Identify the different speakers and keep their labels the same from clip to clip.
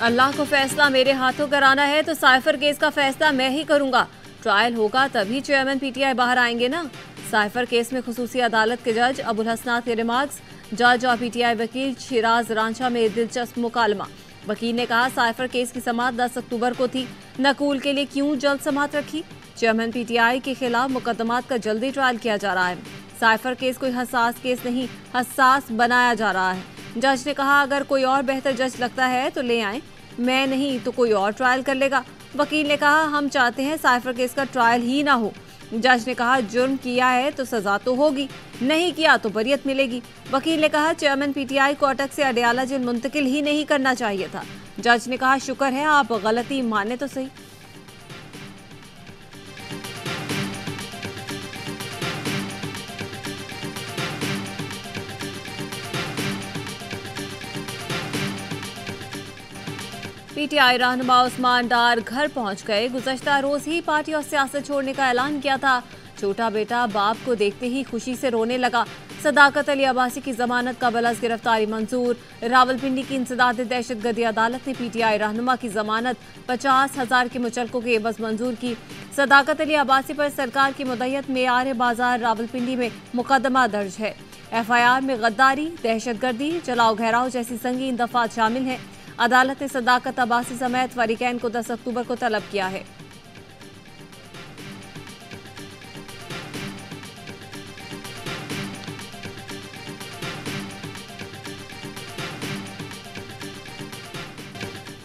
Speaker 1: अल्लाह को फैसला मेरे हाथों कराना है तो साइफर केस का फैसला मैं ही करूंगा। ट्रायल होगा तभी चेयरमैन पीटीआई बाहर आएंगे ना। साइफर केस में खुसूसी अदालत के जज अबुल हसनात के रिमार्क्स। जज और पीटीआई वकील शिराज रांझा में दिलचस्प मुकालमा। वकील ने कहा साइफर केस की समाअत 10 अक्टूबर को थी, नकूल के लिए क्यों जल्द समाअत रखी। चेयरमैन पीटीआई के खिलाफ मुकदमात का जल्दी ट्रायल किया जा रहा है। साइफर केस कोई हसास केस नहीं, हसास बनाया जा रहा है। जज ने कहा अगर कोई और बेहतर जज लगता है तो ले आए, मैं नहीं तो कोई और ट्रायल कर लेगा। वकील ने कहा हम चाहते हैं साइफर केस का ट्रायल ही ना हो। जज ने कहा जुर्म किया है तो सजा तो होगी, नहीं किया तो बरियत मिलेगी। वकील ने कहा चेयरमैन पीटीआई को अटक से अडयाला जेल मुंतकिल ही नहीं करना चाहिए था। जज ने कहा शुक्र है आप गलती माने तो सही। पीटीआई रहनुमा उस्मान डार घर पहुंच गए। गुज़श्ता रोज ही पार्टी और सियासत छोड़ने का ऐलान किया था। छोटा बेटा बाप को देखते ही खुशी से रोने लगा। सदाकत अली अब्बासी की जमानत का बलस गिरफ्तारी मंजूर। रावलपिंडी की इंसदाद दहशतगर्दी अदालत ने पीटीआई रहनुमा की जमानत 50,000 के मुचलकों के एवज मंजूर की। सदाकत अली अब्बासी पर सरकार की मुद्दत में आर्य बाजार रावलपिंडी में मुकदमा दर्ज है। FIR में गद्दारी, दहशतगर्दी, जलाओ घेराव जैसी संगीन दफात शामिल हैं। अदालत ने सदाकत अब्बासी समेत फरीकैन को 10 अक्टूबर को तलब किया है।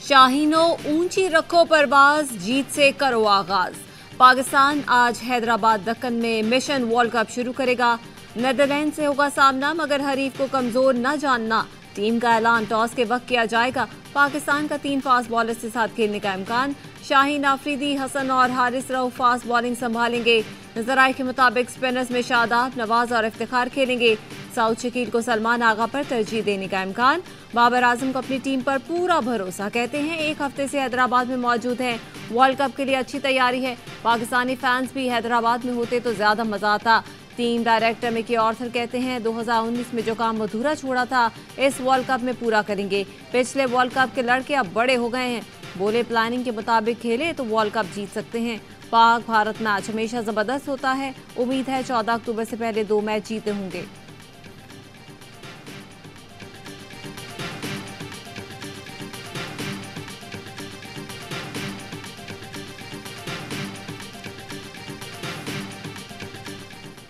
Speaker 1: शाहीनो ऊंची रखो परवाज, जीत से करो आगाज। पाकिस्तान आज हैदराबाद दक्कन में मिशन वर्ल्ड कप शुरू करेगा। नेदरलैंड से होगा सामना, मगर हरीफ को कमजोर न जानना। टीम का ऐलान टॉस के वक्त किया जाएगा। पाकिस्तान का 3 फास्ट बॉलर्स के साथ खेलने का इम्कान। शाहीन आफरीदी, हसन और हारिस रऊफ फास्ट बॉलिंग संभालेंगे। जराये के मुताबिक स्पिनर्स में शादाब, नवाज और इफ्तिखार खेलेंगे। साउथ शकील को सलमान आगा पर तरजीह देने का इम्कान। बाबर आजम को अपनी टीम पर पूरा भरोसा, कहते हैं 1 हफ्ते से हैदराबाद में मौजूद हैं। वर्ल्ड कप के लिए अच्छी तैयारी है। पाकिस्तानी फैंस भी हैदराबाद में होते तो ज्यादा मजा आता। टीम डायरेक्टर मिकी ऑर्थर कहते हैं 2019 में जो काम अधूरा छोड़ा था इस वर्ल्ड कप में पूरा करेंगे। पिछले वर्ल्ड कप के लड़के अब बड़े हो गए हैं। बोले प्लानिंग के मुताबिक खेले तो वर्ल्ड कप जीत सकते हैं। पाक भारत मैच हमेशा जबरदस्त होता है। उम्मीद है 14 अक्टूबर से पहले 2 मैच जीते होंगे।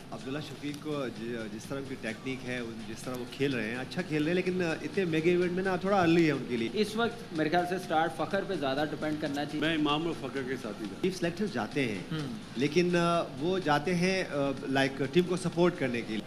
Speaker 2: अब्दुल्ला शफीक को जिस तरह की टेक्निक है, जिस तरह वो खेल रहे हैं, अच्छा खेल रहे हैं, लेकिन इतने मेगा इवेंट में ना थोड़ा अर्ली है उनके लिए।
Speaker 3: इस वक्त मेरे ख्याल से स्टार्ट फखर पे ज़्यादा डिपेंड करना चाहिए।
Speaker 4: मैं इमाम और फखर के साथ ही
Speaker 2: चीफ सेलेक्टर्स जाते हैं, लेकिन वो जाते हैं लाइक टीम को सपोर्ट करने के लिए।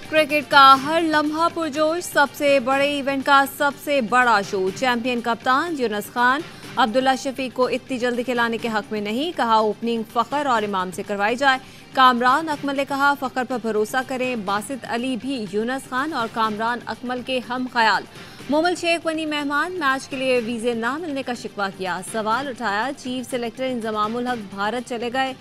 Speaker 1: क्रिकेट का हर लम्हा पुरजोश, सबसे बड़े इवेंट का सबसे बड़ा शो। चैंपियन कप्तान यूनुस खान अब्दुल्ला शफीक को इतनी जल्दी खिलाने के हक में नहीं, कहा ओपनिंग फखर और इमाम से करवाई जाए। कामरान अकमल ने कहा फखर पर भरोसा करें। बासित अली भी यूनुस खान और कामरान अकमल के हम ख्याल। मोमिल शेख बनी मेहमान, मैच के लिए वीजे ना मिलने का शिकवा किया। सवाल उठाया चीफ सेलेक्टर इंजमामुल हक भारत चले गए,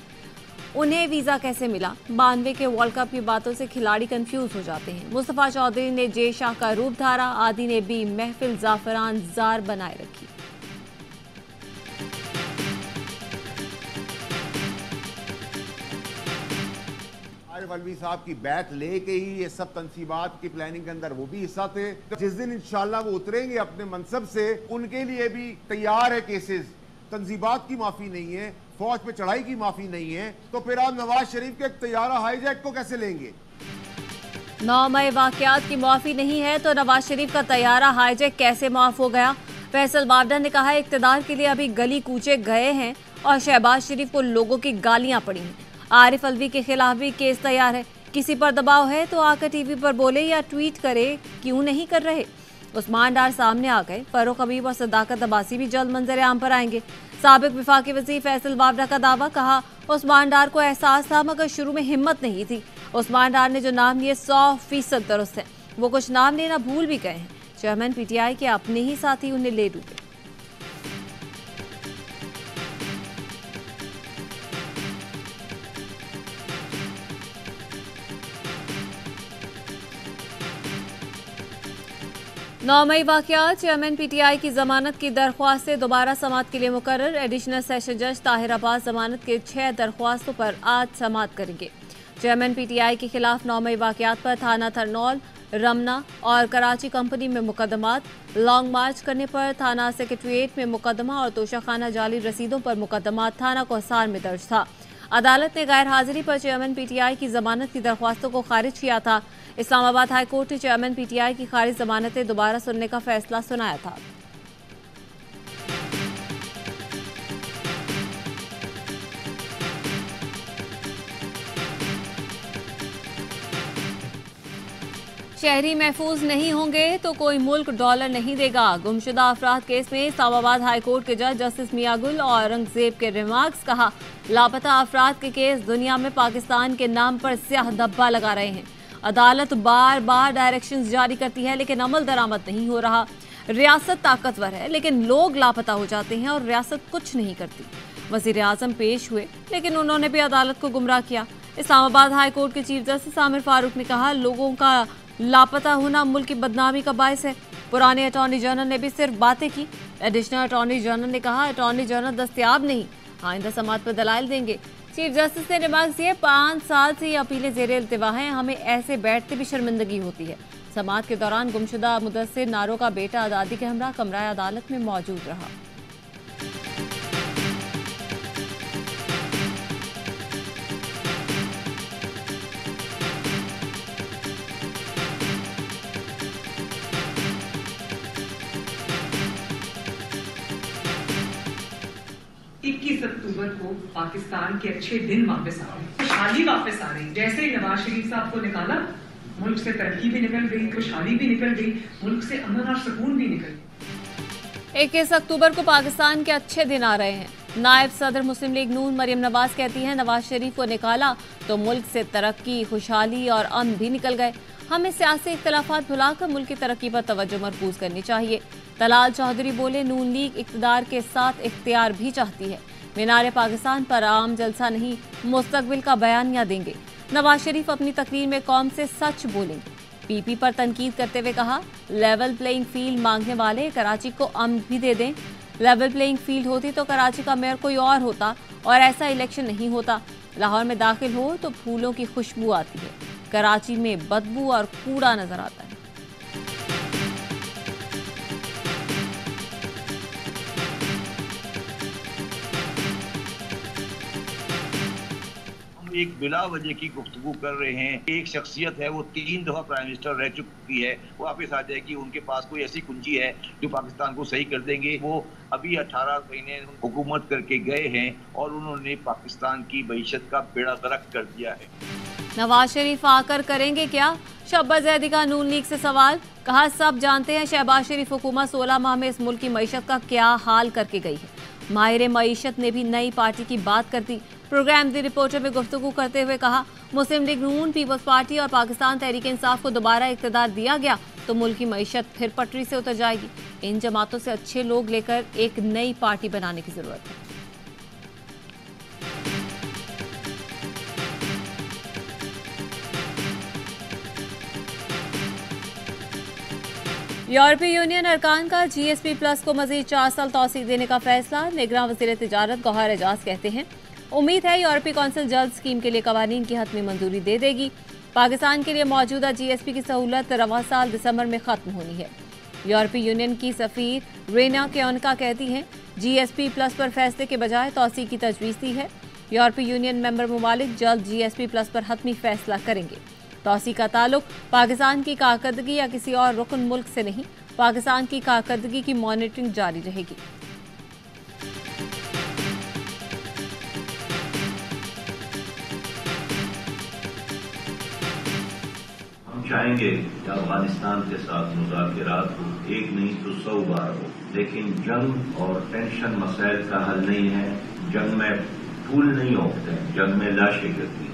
Speaker 1: उन्हें वीजा कैसे मिला। 92 के वर्ल्ड कप की बातों से खिलाड़ी कंफ्यूज हो जाते हैं। मुस्तफा चौधरी ने जे शाह का रूप धारा, आदि ने भी महफिल जाफरान जार बनाए रखी।
Speaker 5: अलवी साहब की बैत लेके ही ये सब तंसीबात की प्लानिंग के अंदर वो भी हिस्सा थे। जिस दिन इंशाल्लाह वो उतरेंगे अपने मनसब से, उनके लिए भी तैयार है केसेस। तंजीबात की माफी नहीं है, फौज पे चढ़ाई की माफी नहीं है, तो फिर आप नवाज शरीफ के तैयारा हाईजैक को कैसे लेंगे।
Speaker 1: 9 मई वाकयात की माफी नहीं है तो नवाज शरीफ का तैयारा हाईजैक कैसे माफ हो गया। फैसल बावडा ने कहा इक्तदार के लिए अभी गली कूचे गए हैं और शहबाज शरीफ को लोगों की गालियां पड़ी हैं। आरिफ अलवी के खिलाफ भी केस तैयार है। किसी पर दबाव है तो आकर टीवी पर बोले या ट्वीट करे, क्यों नहीं कर रहे। उस्मान डार सामने आ गए। फरूख हबीब और सदाकत अब्बासी भी जल्द मंजर आम पर आएंगे। साबिक विफाकी वज़ीर फैसल बावडा का दावा, कहा उस्मान डार को एहसास था मगर शुरू में हिम्मत नहीं थी। उस्मान डार ने जो नाम लिए 100% दुरुस्त है। वो कुछ नाम लेना भूल भी गए हैं। चेयरमैन पीटीआई के अपने ही साथी उन्हें ले डूबे। 9 मई वाक़यात। चेयरमैन पीटीआई की जमानत की दरख्वास्त से दोबारा समाअत के लिए मुकर्रर। एडिशनल सेशन जज ताहिर अब्बास जमानत के 6 दरख्वास्तों पर आज समाअत करेंगे। चेयरमैन पीटीआई के खिलाफ 9 मई वाक़यात पर थाना थरनौल, रमना और कराची कंपनी में मुकदमात, लॉन्ग मार्च करने पर थाना सेक्रेटरीट में मुकदमा और तोशाखाना जाली रसीदों पर मुकदमा थाना कोहसार में दर्ज था। अदालत ने गैर हाजिरी पर चेयरमैन पीटीआई की जमानत की दरख्वास्तों को खारिज किया था। इस्लामाबाद हाई कोर्ट ने चेयरमैन पीटीआई की खारिज जमानतें दोबारा सुनने का फैसला सुनाया था। शहरी महफूज नहीं होंगे तो कोई मुल्क डॉलर नहीं देगा। गुमशुदा अफराद केस में इस्लामाबाद हाई कोर्ट के जज जस्टिस मियां गुल और औरंगजेब के रिमार्क्स। कहा, लापता अफराद के केस दुनिया में पाकिस्तान के नाम पर स्याह धब्बा लगा रहे हैं। अदालत बार बार डायरेक्शंस जारी करती है लेकिन अमल दरामद नहीं हो रहा। रियासत ताकतवर है लेकिन लोग लापता हो जाते हैं और रियासत कुछ नहीं करती। वज़ीर आज़म पेश हुए लेकिन उन्होंने भी अदालत को गुमराह किया। इस्लामाबाद हाई कोर्ट के चीफ जस्टिस आमिर फारूक ने कहा, लोगों का लापता होना मुल्क की बदनामी का बायस है। पुराने अटॉर्नी जनरल ने भी सिर्फ बातें की। एडिशनल अटॉर्नी जनरल ने कहा, अटॉर्नी जनरल दस्तयाब नहीं, आइंदा समाअत पर दलाइल देंगे। चीफ जस्टिस ने रिमार्क दिए, 5 साल से ये अपीलें ज़ेरे इल्तिवा हैं, हमें ऐसे बैठते भी शर्मिंदगी होती है। समाअत के दौरान गुमशुदा मुदस्सिर नारो का बेटा दादी के हमरा कमरा अदालत में मौजूद रहा।
Speaker 4: अक्टूबर को पाकिस्तान के अच्छे दिन वापस आ रहे, खुशहाली वापस आ रही। जैसे ही नवाज शरीफ साहब को निकाला, मुल्क से तरक्की भी निकल गई, खुशहाली भी निकल गई, मुल्क से अमन और सुकून भी निकल गई।
Speaker 1: 21 अक्टूबर को पाकिस्तान के अच्छे दिन आ रहे हैं। नायब सदर मुस्लिम लीग नून मरियम नवाज कहती हैं, नवाज शरीफ को निकाला तो मुल्क से तरक्की, खुशहाली और अमन भी निकल गए। हमें सियासी इख्तलाफात भुलाकर मुल्क की तरक्की पर तवज्जो मरकूज करनी चाहिए। तलाल चौधरी बोले, नून लीग इक़्तिदार के साथ इख्तियार भी चाहती है। मीनार पाकिस्तान पर आम जलसा नहीं, मुस्तकबिल का बयानिया देंगे। नवाज शरीफ अपनी तकरीर में कौम से सच बोलेंगे। पीपी पर तनकीद करते हुए कहा, लेवल प्लेइंग फील्ड मांगने वाले कराची को अमन भी दे दें। लेवल प्लेइंग फील्ड होती तो कराची का मेयर कोई और होता और ऐसा इलेक्शन नहीं होता। लाहौर में दाखिल हो तो फूलों की खुशबू आती है, कराची में बदबू और कूड़ा नजर आता है।
Speaker 6: एक बिला वजह की गुफ्तगू कर रहे हैं। एक शख्सियत है, वो 3 दफा प्राइम मिनिस्टर रह चुकी है, वो वापस आ जाएगी, उनके पास कोई ऐसी कुंजी है जो पाकिस्तान को सही कर देंगे। वो अभी 18 महीने हुकूमत करके गए हैं और उन्होंने पाकिस्तान की मईशत का बेड़ा गर्क कर दिया है।
Speaker 1: नवाज शरीफ आकर करेंगे क्या? शहबाज जैदी का नून लीग से सवाल। कहा, सब जानते हैं शहबाज शरीफ हुकूमत 16 माह में इस मुल्क की मईशत का क्या हाल करके गई है। माहिर मईशत ने भी नई पार्टी की बात कर दी। प्रोग्राम दी रिपोर्टर में गुफ्तगू करते हुए कहा, मुस्लिम लीग नून, पीपल्स पार्टी और पाकिस्तान तहरीक इंसाफ को दोबारा इक़्तिदार दिया गया तो मुल्क की मईशत फिर पटरी से उतर जाएगी। इन जमातों से अच्छे लोग लेकर एक नई पार्टी बनाने की जरूरत है। यूरोपीय यूनियन अरकान का GSP प्लस को मजीद 4 साल तौसीक देने का फैसला। निगरान वज़ीर तिजारत गौहर एजाज कहते हैं, उम्मीद है यूरोपीय कौंसिल जल्द स्कीम के लिए कवानीन की हतमी मंजूरी दे देगी। पाकिस्तान के लिए मौजूदा GSP की सहूलत रवां साल दिसंबर में खत्म होनी है। यूरोपीय यूनियन की सफीर रेना केओनका कहती हैं, GSP प्लस पर फैसले के बजाय तौसीक की तजवीज़ दी है। यूरोपीय यूनियन मेंबर ममालिक जल्द GSP प्लस पर हतमी फैसला करेंगे। तौसीक का ताल्लुक पाकिस्तान की कारकर्दगी या किसी और रुकन मुल्क से नहीं, पाकिस्तान की कारकर्दगी की मॉनिटरिंग जारी रहेगी।
Speaker 7: हम चाहेंगे कि अफगानिस्तान के साथ मुज़ाकरात हो, एक नहीं तो 100 बार हो, लेकिन जंग और टेंशन मसाइल का हल नहीं है। जंग में फूल नहीं उगते, जंग में लाशें गिरती हैं।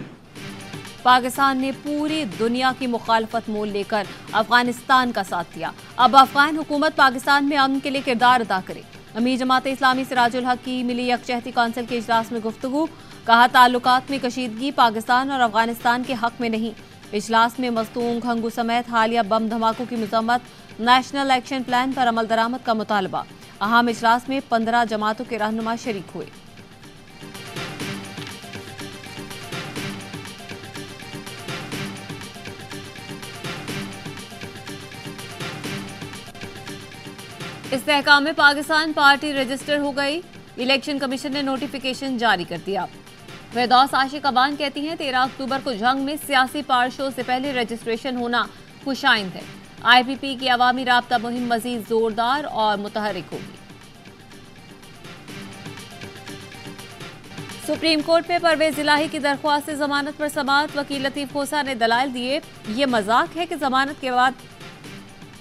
Speaker 1: पाकिस्तान ने पूरी दुनिया की मुखालफत मोल लेकर अफगानिस्तान का साथ दिया। अब अफगान हुकूमत पाकिस्तान में अमन के लिए किरदार अदा करे। अमीर जमात इस्लामी सिराजुल हक की मिली यकजहती कौंसिल के इजलास में गुफ्तगू। कहा, ताल्लुकात में कशीदगी पाकिस्तान और अफगानिस्तान के हक में नहीं। इजलास में मस्तूम, घंगू समेत हालिया बम धमाकों की मजम्मत, नेशनल एक्शन प्लान पर अमल दरामद का मुतालबा। अहम इजलास में 15 जमातों के रहनुमा शरीक हुए। इस्तेहकाम में पाकिस्तान पार्टी रजिस्टर हो गई। इलेक्शन कमीशन ने नोटिफिकेशन जारी कर दिया। फिरदौस आशिक अबान कहती हैं 13 अक्टूबर को जंग में सियासी पार्शों से पहले रजिस्ट्रेशन होना खुशाइंद है। IPP की अवामी राब्ता मुहिम मजीद जोरदार और मुतहरिक होगी। सुप्रीम कोर्ट में परवेज इलाही की दरख्वास्त से जमानत पर समाअत। वकील लतीफ खोसा ने दलाइल दिए। ये मजाक है कि जमानत के बाद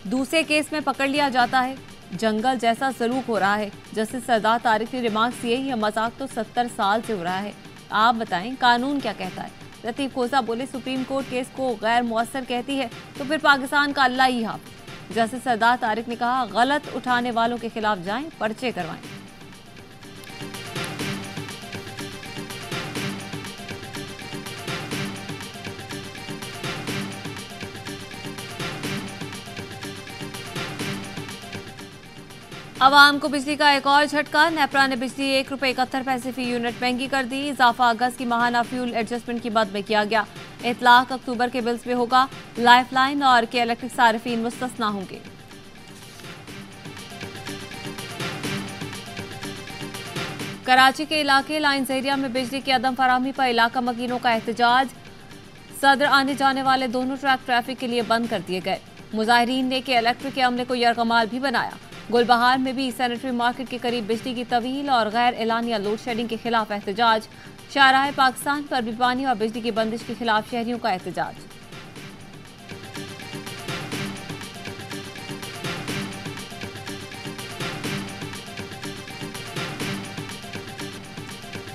Speaker 1: दूसरे केस में पकड़ लिया जाता है। जंगल जैसा सलूक हो रहा है। जस्टिस सरदार तारिक ने रिमार्क्स दिए, यह मजाक तो 70 साल से हो रहा है। आप बताएं कानून क्या कहता है। लतीफ खोसा बोले, सुप्रीम कोर्ट केस को गैर मुअस्सर कहती है तो फिर पाकिस्तान का अल्लाह ही हाफ़िज़। जस्टिस सरदार तारिक ने कहा, गलत उठाने वालों के खिलाफ जाएं, पर्चे करवाएं। अवाम को बिजली का एक और झटका। नेपरा ने बिजली ₹1.71 फी यूनिट महंगी कर दी। इजाफा अगस्त की माहाना फ्यूल एडजस्टमेंट की मद में किया गया। इतलाक अक्टूबर के बिल्स में होगा। लाइफलाइन और के इलेक्ट्रिक सारिफीन मुस्तस्ना होंगे। कराची के इलाके लाइन एरिया में बिजली की अदम फराहमी पर इलाका मकीनों का एहतजाज। सदर आने जाने वाले दोनों ट्रैक ट्रैफिक के लिए बंद कर दिए गए। मुजाहिरीन ने के इलेक्ट्रिक के अमले को यरगमाल भी बनाया। गुलबहार में भी सैनिटरी मार्केट के करीब बिजली की तवील और गैर एलानिया लोड शेडिंग के खिलाफ एहतजाज। शाहराह पाकिस्तान पर भी पानी और बिजली की बंदिश के खिलाफ शहरियों का एहतजाज।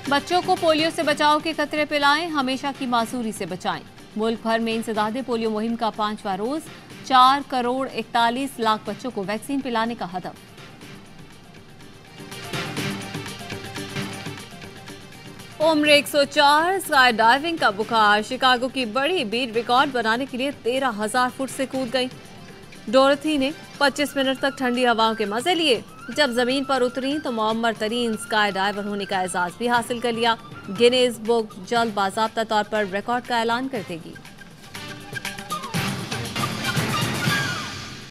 Speaker 1: बच्चों को पोलियो से बचाव के खतरे पिलाएं, हमेशा की मासूरी से बचाएं। मुल्क भर में इंसदादे पोलियो मुहिम का 5वां रोज। 4,41,00,000 बच्चों को वैक्सीन पिलाने का हदफ। उम्र 104, स्काई डाइविंग का बुखार। शिकागो की बड़ी बीट रिकॉर्ड बनाने के लिए 13,000 फुट से कूद गई। डोरथी ने 25 मिनट तक ठंडी हवाओं के मजे लिए। जब जमीन पर उतरी तो मुअम्मर तरीन स्काई डाइवर होने का एजाज भी हासिल कर लिया। गिनीज बुक जल्द बाज़ाब्ता तौर पर रिकॉर्ड का ऐलान कर देगी।